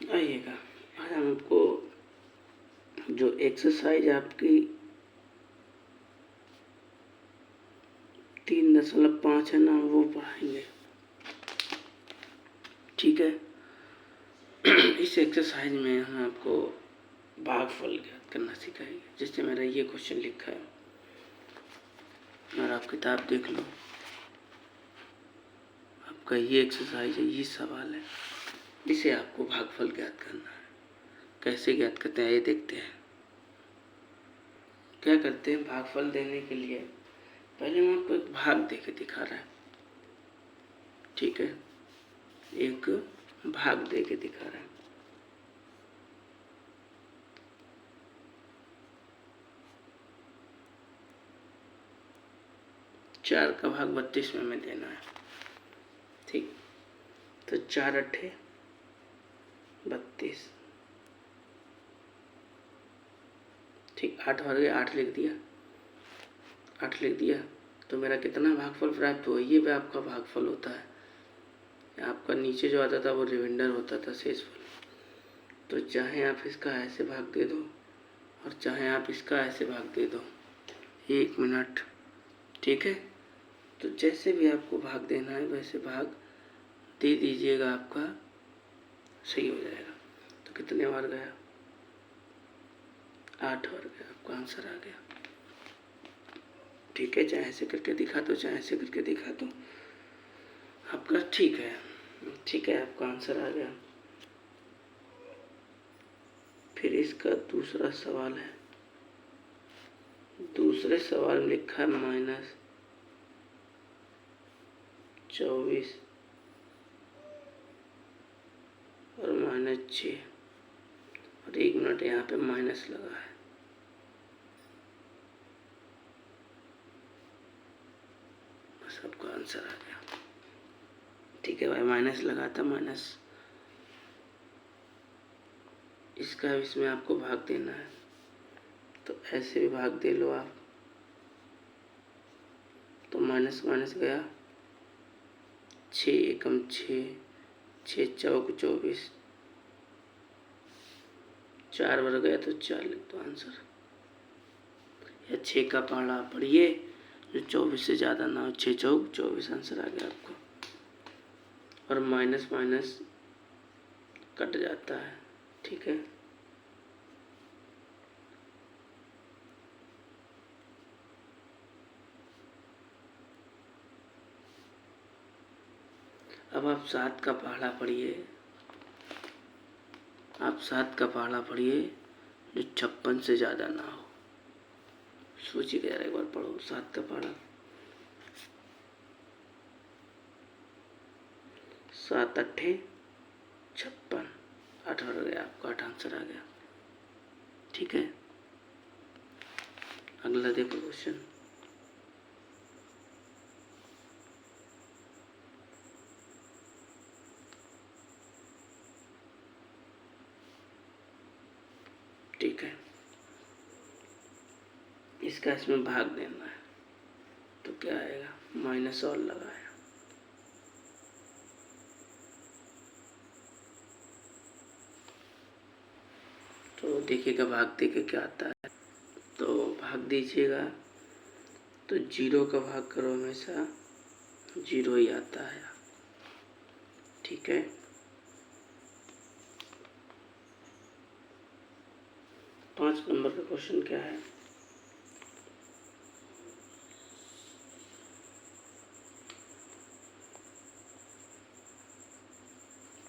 आइएगा, आज हम आपको जो एक्सरसाइज आपकी 3.5 है ना वो पढ़ाएंगे। ठीक है। इस एक्सरसाइज में हम आपको भागफल ज्ञात करना सिखाएंगे। जैसे मेरा ये क्वेश्चन लिखा है और आप किताब देख लो, आपका ये एक्सरसाइज है, ये सवाल है, इसे आपको भागफल ज्ञात करना है। कैसे ज्ञात करते हैं ये देखते हैं। क्या करते हैं, भागफल देने के लिए पहले मैं आपको एक भाग दे के दिखा रहा है। ठीक है, एक भाग दे के दिखा रहा है। चार का भाग 32 में हमें देना है। ठीक, तो 4 अट्ठे 32। ठीक, 8 भर गया, 8 लिख दिया, 8 लिख दिया। तो मेरा कितना भागफल प्राप्त हुआ, ये भी आपका भागफल होता है। आपका नीचे जो आता था वो रिमाइंडर होता था, शेषफल। तो चाहे आप इसका ऐसे भाग दे दो और चाहे आप इसका ऐसे भाग दे दो। 1 मिनट। ठीक है, तो जैसे भी आपको भाग देना है वैसे भाग दे दीजिएगा, आपका सही हो जाएगा। तो कितने बार गया, 8 बार गया, आपका आंसर आ गया। ठीक है, चाहे ऐसे करके दिखा दो, चाहे ऐसे करके दिखा दो, आपका ठीक है। ठीक है, आपका आंसर आ गया। फिर इसका दूसरा सवाल है। दूसरे सवाल में लिखा है -24 और -6 और 1 मिनट यहाँ पे माइनस लगा है। बस आपका आंसर आ गया। ठीक है भाई, माइनस लगा था, माइनस इसका इसमें आपको भाग देना है। तो ऐसे भी भाग दे लो आप। तो माइनस माइनस गया, 6 एकम 6, 6 चौक 24, 4 बार गया तो 4 लिख दो आंसर। या 6 का पहाड़ा पढ़िए जो 24 से ज़्यादा ना हो। 6 चौक 24 आंसर आ गया आपको। और माइनस माइनस कट जाता है। ठीक है, अब आप 7 का पहाड़ा पढ़िए। आप 7 का पहाड़ा पढ़िए जो 56 से ज़्यादा ना हो। सोचिए यार, एक बार पढ़ो 7 का पहाड़ा। 7 अट्ठे 56, 8 हो गया, आपका 8 आंसर आ गया। ठीक है, अगला देखो क्वेश्चन। ठीक है, इसका इसमें भाग देना है। तो क्या आएगा, माइनस और लगाया। तो देखिएगा भाग दे के क्या आता है। तो भाग दीजिएगा तो 0 का भाग करो, हमेशा 0 ही आता है। ठीक है, 5 नंबर का क्वेश्चन क्या है।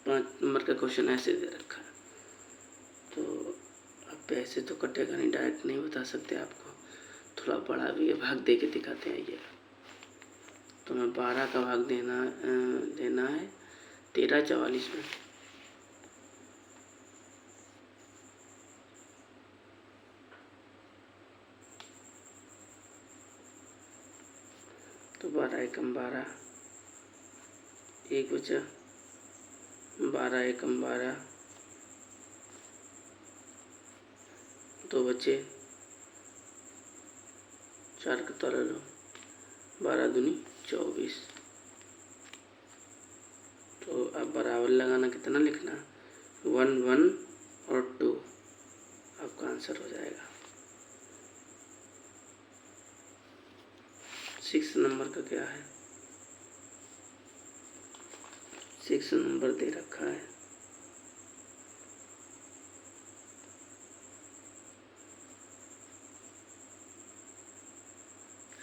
पाँच नंबर का क्वेश्चन ऐसे दे रखा है। तो अब ऐसे तो कटेगा नहीं, डायरेक्ट नहीं बता सकते आपको, थोड़ा बड़ा भी है, भाग दे के दिखाते हैं। ये तो मैं 12 का भाग देना है 13/44 में। तो 12 एकम 12, 1 बचा, 12 एकम 12, 2 बचे, 4 का तोला लो, 12 दूनी 24। तो अब बराबर लगाना, कितना लिखना, 1 1 और 2 आपका आंसर हो जाएगा। 6 नंबर का क्या है? 6 नंबर दे रखा है,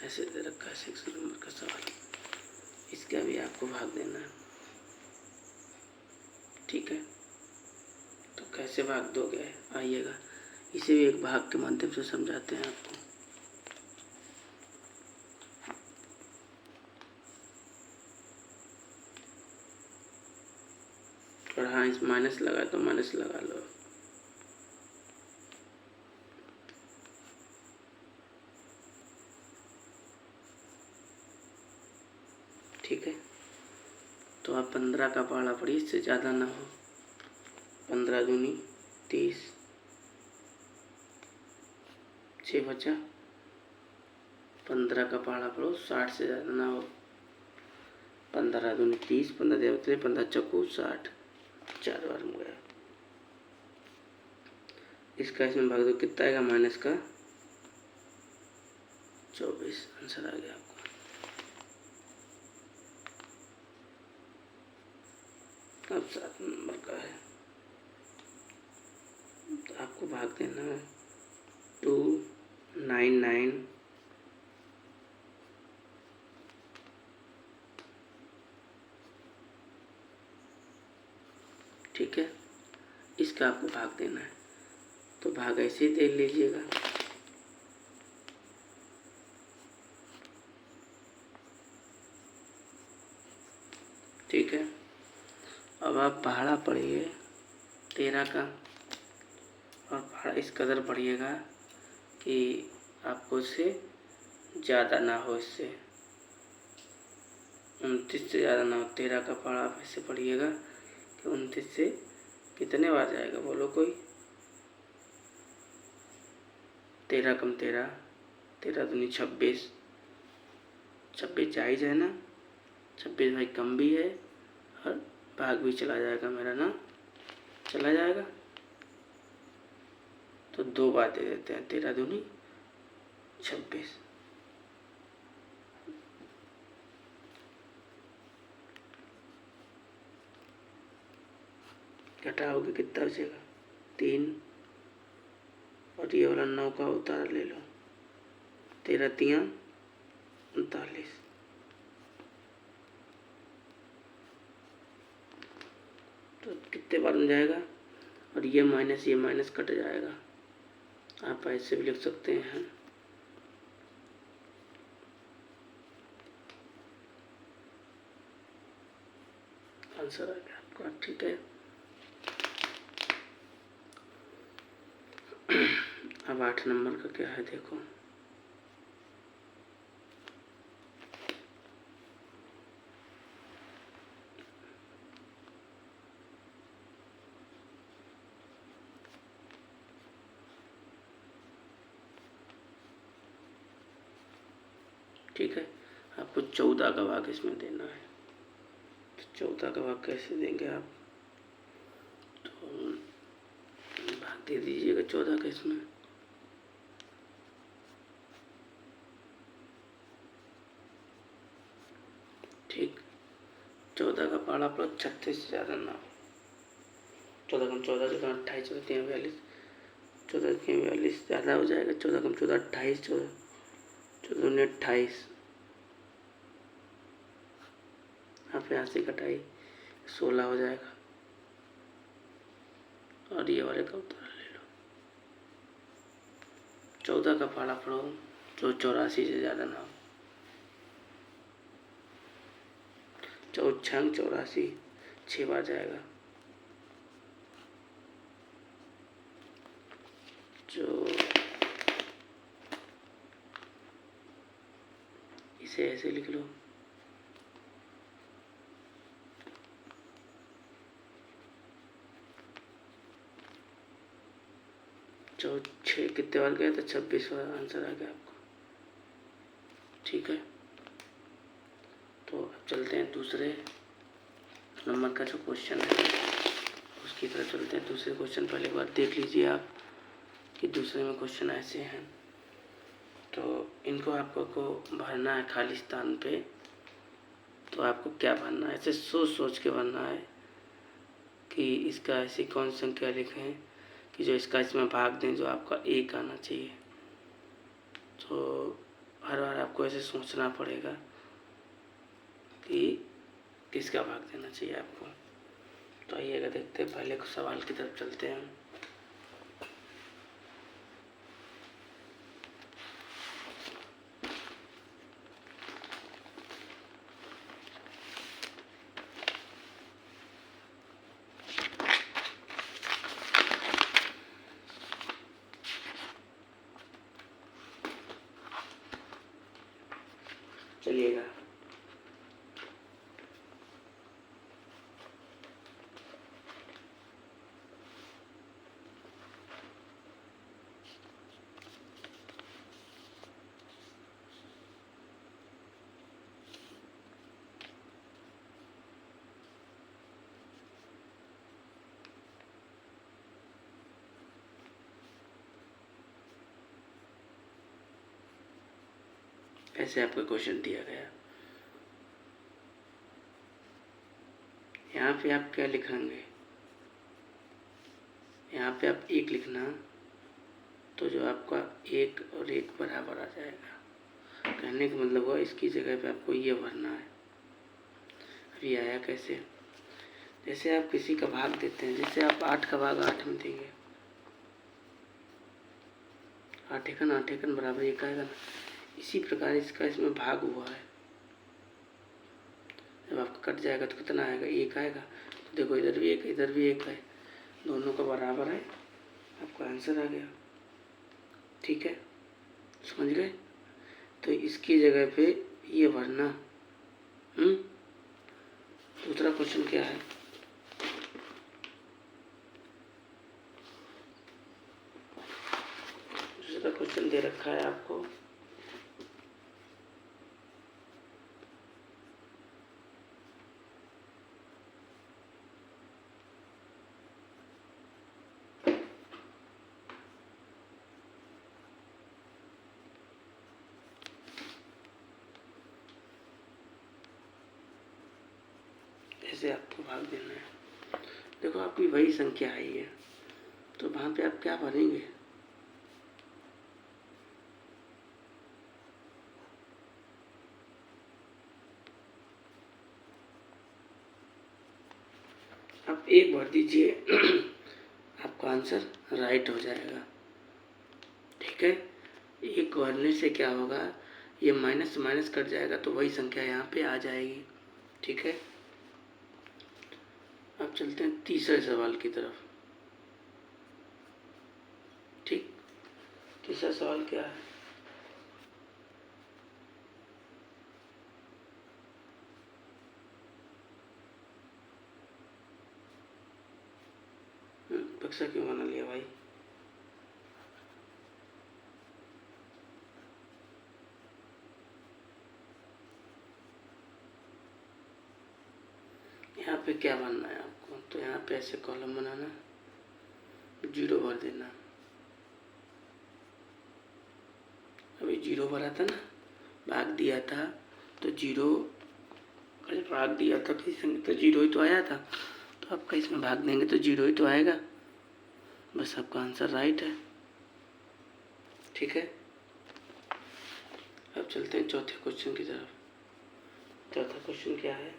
ऐसे दे रखा है 6 नंबर का सवाल। इसका भी आपको भाग देना है, ठीक है। तो कैसे भाग दोगे, आइएगा, इसे भी एक भाग के माध्यम से समझाते हैं आपको। और हाँ, इस माइनस लगा तो माइनस लगा लो। ठीक है, तो आप 15 का पहाड़ा पढ़िए, इससे ज़्यादा ना हो। 15 दूनी 30, 6 बचा। 15 का पहाड़ा पढ़ो, 60 से ज़्यादा ना हो। 15 दूनी 30, 15 देवते, 15 चक्कू 60, 4 बार हो गया। इसका इसमें भाग दो, कितना आएगा? माइनस का 24 आंसर आ गया आपको। अब 7 नंबर का है, तो आपको भाग देना है 2 9 9, ठीक है। इसका आपको भाग देना है, तो भाग ऐसे ही दे लीजिएगा। ठीक है, अब आप पहाड़ा पढ़िए 13 का, और पहाड़ा इस कदर पढ़िएगा कि आपको इससे ज़्यादा ना हो, इससे 29 से ज़्यादा ना हो। 13 का पहाड़ा आप ऐसे पढ़िएगा कि 29 से कितने बार जाएगा, बोलो कोई? 13 कम 13, 13 दूनी 26, 26 जायज़ है ना? 26 भाई कम भी है और भाग भी चला जाएगा मेरा ना, चला जाएगा। तो 2 बार दे देते हैं, 13 दूनी 26। घटाओगे कितना बचेगा? 3, और ये वाला 9 का उतारा ले लो, 13 तियां 39। तो कितने बार में जाएगा? और ये माइनस कट जाएगा। आप ऐसे भी लिख सकते हैं, आंसर आ गया आपका, ठीक है। अब 8 नंबर का क्या है देखो। ठीक है, आपको 14 का भाग इसमें देना है। तो 14 का भाग कैसे देंगे आप? तो भाग दे दीजिएगा 14 का इसमें। ठीक, 14 का पहाड़ा पर 36 से ज़्यादा ना हो। 14 कम 14, 14 28, 14 3 42, 14 3 42 ज़्यादा हो जाएगा। 14 कम 14 28, 14 14 28, आप यहाँ से कटाई 16 हो जाएगा। और ये वाले का उत्तर ले लो। 14 का पहाड़ा पढ़ो जो 84 से ज़्यादा ना हो। 14 84, 6 बार जाएगा। जो इसे ऐसे लिख लो, जो 6 कितने बार गया था? 26 बार आंसर आ गया आपको, ठीक है। तो अब चलते हैं दूसरे नंबर का जो क्वेश्चन है उस की तरफ चलते हैं। दूसरे क्वेश्चन पहले एक बार देख लीजिए आप कि दूसरे में क्वेश्चन ऐसे हैं। तो इनको आपको भरना है खाली स्थान पे। तो आपको क्या भरना है, ऐसे सोच सोच के भरना है कि इसका ऐसी कौन सी संख्या लिखें कि जो इसका इसमें भाग दें, जो आपका 1 आना चाहिए। तो हर बार आपको ऐसे सोचना पड़ेगा कि किसका भाग देना चाहिए आपको। तो आइएगा देखते हैं, पहले सवाल की तरफ चलते हैं। चलिएगा, ऐसे आपको क्वेश्चन दिया गया। यहाँ पे आप क्या लिखेंगे, यहाँ पे आप 1 लिखना, तो जो आपका 1 और 1 बराबर आ जाएगा। कहने का मतलब हुआ इसकी जगह पे आपको ये भरना है। अभी आया कैसे, जैसे आप किसी का भाग देते हैं, जैसे आप 8 का भाग 8 में देंगे, 8 एकन 8 एकन बराबर 1 आएगा ना। इसी प्रकार इसका इसमें भाग हुआ है, जब आपका कट जाएगा तो कितना आएगा, 1 आएगा। तो देखो इधर भी 1 है, इधर भी 1 है, दोनों का बराबर है, आपका आंसर आ गया। ठीक है, समझ गए। तो इसकी जगह पे ये भरना। दूसरा क्वेश्चन क्या है, दूसरा क्वेश्चन दे रखा है आपको। ऐसे आपको भाग देना है। देखो आपकी वही संख्या आई है, तो वहाँ पे आप क्या भरेंगे, आप 1 भर दीजिए, आपका आंसर राइट हो जाएगा। ठीक है, 1 भरने से क्या होगा, ये माइनस माइनस कट जाएगा, तो वही संख्या यहाँ पे आ जाएगी। ठीक है, अब चलते हैं तीसरे सवाल की तरफ। ठीक, तीसरा सवाल क्या है, बक्सा क्यों बना लिया भाई। यहाँ पे क्या बनना है आपको, तो यहाँ पे ऐसे कॉलम बनाना, 0 भर देना। अभी 0 भरा था ना, भाग दिया था, तो 0 का जब भाग दिया था किसी संख्या, तो 0 ही तो आया था। तो आपका इसमें भाग देंगे तो 0 ही तो आएगा। बस आपका आंसर राइट है। ठीक है, अब चलते हैं चौथे क्वेश्चन की तरफ। चौथा क्वेश्चन क्या है,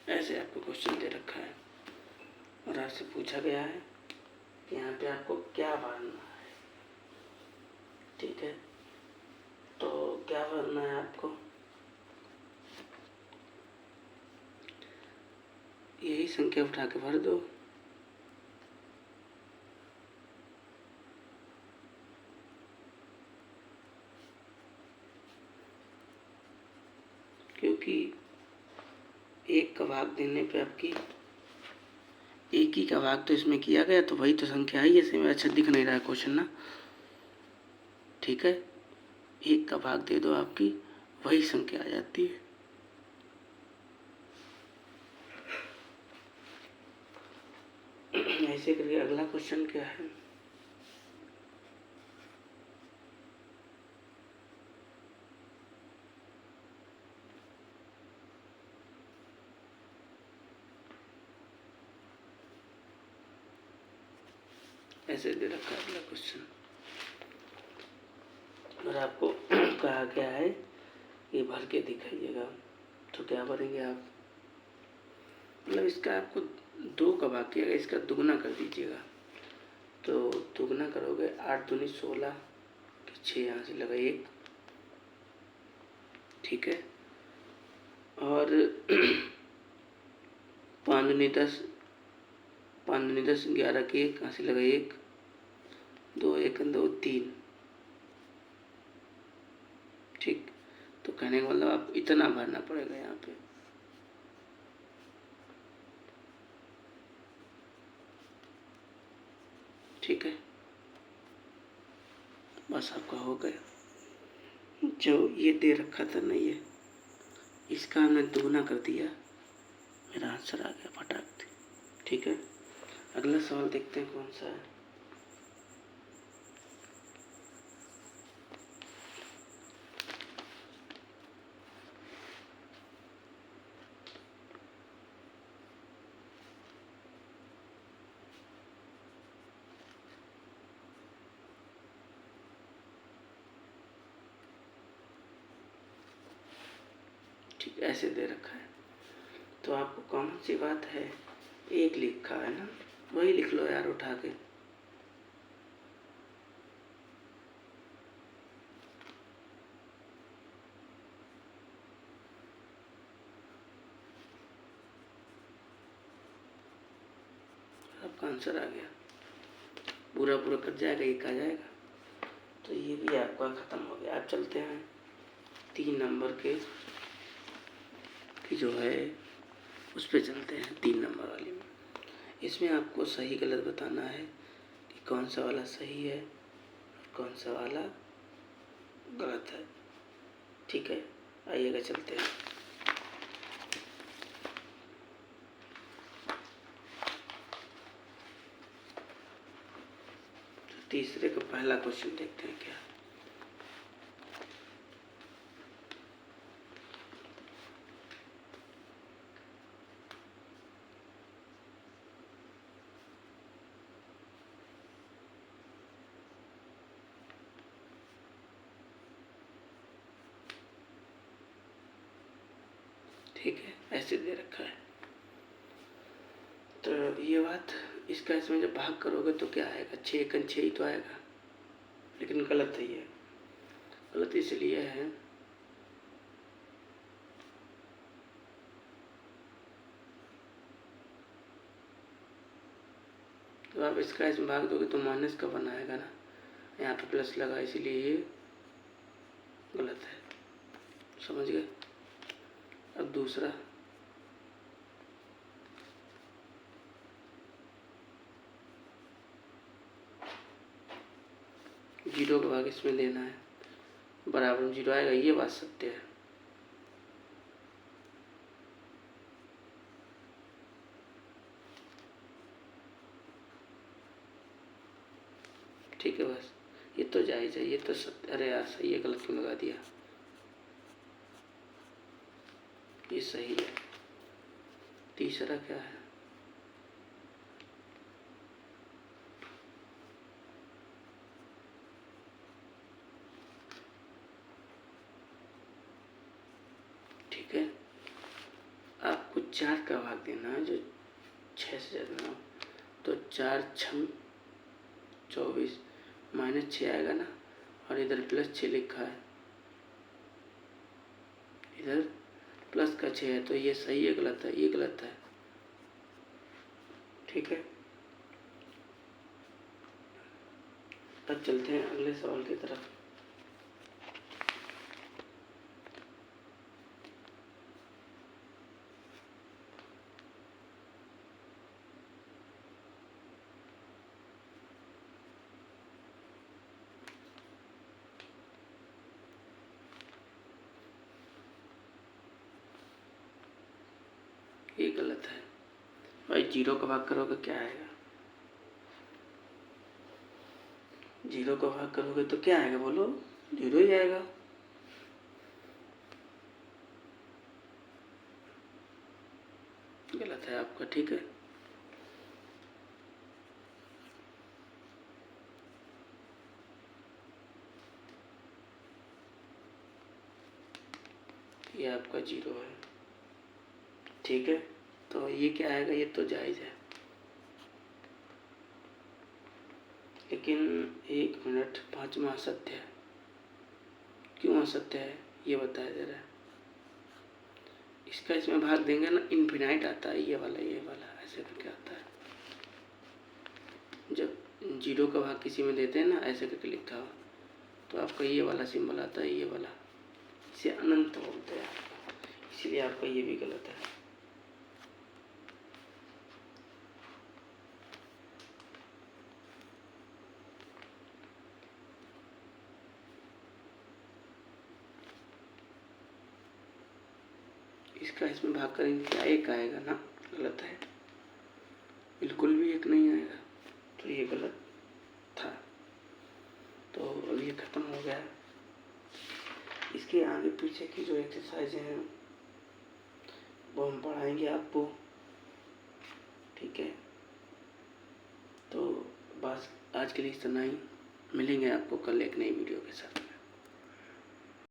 ऐसे आपको क्वेश्चन दे रखा है और आपसे पूछा गया है कि यहाँ पे आपको क्या भरना है। ठीक है, तो क्या भरना है आपको, यही संख्या उठा के भर दो। क्योंकि 1 का भाग देने पे आपकी एक ही का भाग तो इसमें किया गया, तो वही तो संख्या है, ये इसमें अच्छा दिख नहीं रहा है क्वेश्चन ना। ठीक है, एक का भाग दे दो, आपकी वही संख्या आ जाती है। ऐसे करके अगला क्वेश्चन क्या है, ऐसे दे रखा है अगला क्वेश्चन, और आपको कहा गया है ये भर के दिखाइएगा। तो क्या भरेंगे आप, मतलब इसका आपको 2 का भाग किया गया, इसका दुगना कर दीजिएगा। तो दुगना करोगे 8 दूनी 16, 6 यहाँ से लगा 1, ठीक है। और 5 दूनी 10, 5 दूनी 10, 11 की 1, यहाँ से लगा 1, 2 1 2 3, ठीक। तो कहने का मतलब आपको इतना भरना पड़ेगा यहाँ पे। ठीक है, बस आपका हो गया। जो ये दे रखा था ना, ये इसका हमने दुगना कर दिया, मेरा आंसर आ गया फटाक से। ठीक है, अगला सवाल देखते हैं कौन सा है। ठीक, ऐसे दे रखा है, तो आपको कौन सी बात है, एक लिखा है ना, वही लिख लो यार उठा के। आपका आंसर आ गया, पूरा पूरा कट जाएगा, एक आ जाएगा। तो ये भी आपका ख़त्म हो गया। आप चलते हैं 3 नंबर के की जो है उस पर चलते हैं, 3 नंबर वाली में। इसमें आपको सही गलत बताना है कि कौन सा वाला सही है और कौन सा वाला गलत है। ठीक है, आइएगा चलते हैं। तो तीसरे का पहला क्वेश्चन देखते हैं क्या। ठीक है, ऐसे दे रखा है। तो ये बात, इसका इसमें जब भाग करोगे तो क्या आएगा, 6 एकन 6 ही तो आएगा, लेकिन गलत है ये। गलत इसलिए है, तो आप इसका इसमें भाग दोगे तो माइनस का बना आएगा ना, यहाँ पे प्लस लगा, इसीलिए ये गलत है। समझ गए। अब दूसरा, जीरो का भाग इसमें देना है, बराबर में जीरो आएगा, ये बात सत्य है। ठीक है, बस ये तो जायज़ है, ये तो सत्य। अरे यार सही है, गलत क्यों लगा दिया, ये सही है। तीसरा क्या है, ठीक है, आपको 4 का भाग देना है जो 6 से ज़्यादा ना हो। तो 4 छम 24, -6 आएगा ना, और इधर +6 लिखा है, इधर प्लस का 6 है, तो ये सही है गलत है, ये गलत है। ठीक है, अब चलते हैं अगले सवाल की तरफ। ये गलत है भाई। जीरो का भाग करोगे क्या आएगा? जीरो का भाग करोगे तो क्या आएगा बोलो? जीरो ही आएगा। गलत है आपका, ठीक है। ये आपका जीरो है, ठीक है। तो ये क्या आएगा? ये तो जायज़ है। लेकिन 1 मिनट, 5वां असत्य है। क्यों असत्य है ये बताया जा रहा है। इसका इसमें भाग देंगे ना, इन्फिनाइट आता है, ये वाला ऐसे करके आता है। जब जीरो का भाग किसी में देते हैं ना, ऐसे करके लिखा हो, तो आपका ये वाला सिंबल आता है, ये वाला। इसे अनंत बोलते हैं, इसलिए आपका ये भी गलत है। इसका इसमें भाग करेंगे क्या? एक आएगा ना, गलत है, बिल्कुल भी एक नहीं आएगा, तो ये गलत था। तो अब ये खत्म हो गया। इसके आगे पीछे की जो एक्सरसाइज हैं वो हम पढ़ाएंगे आपको, ठीक है। तो बस आज के लिए इतना ही, मिलेंगे आपको कल एक नई वीडियो के साथ।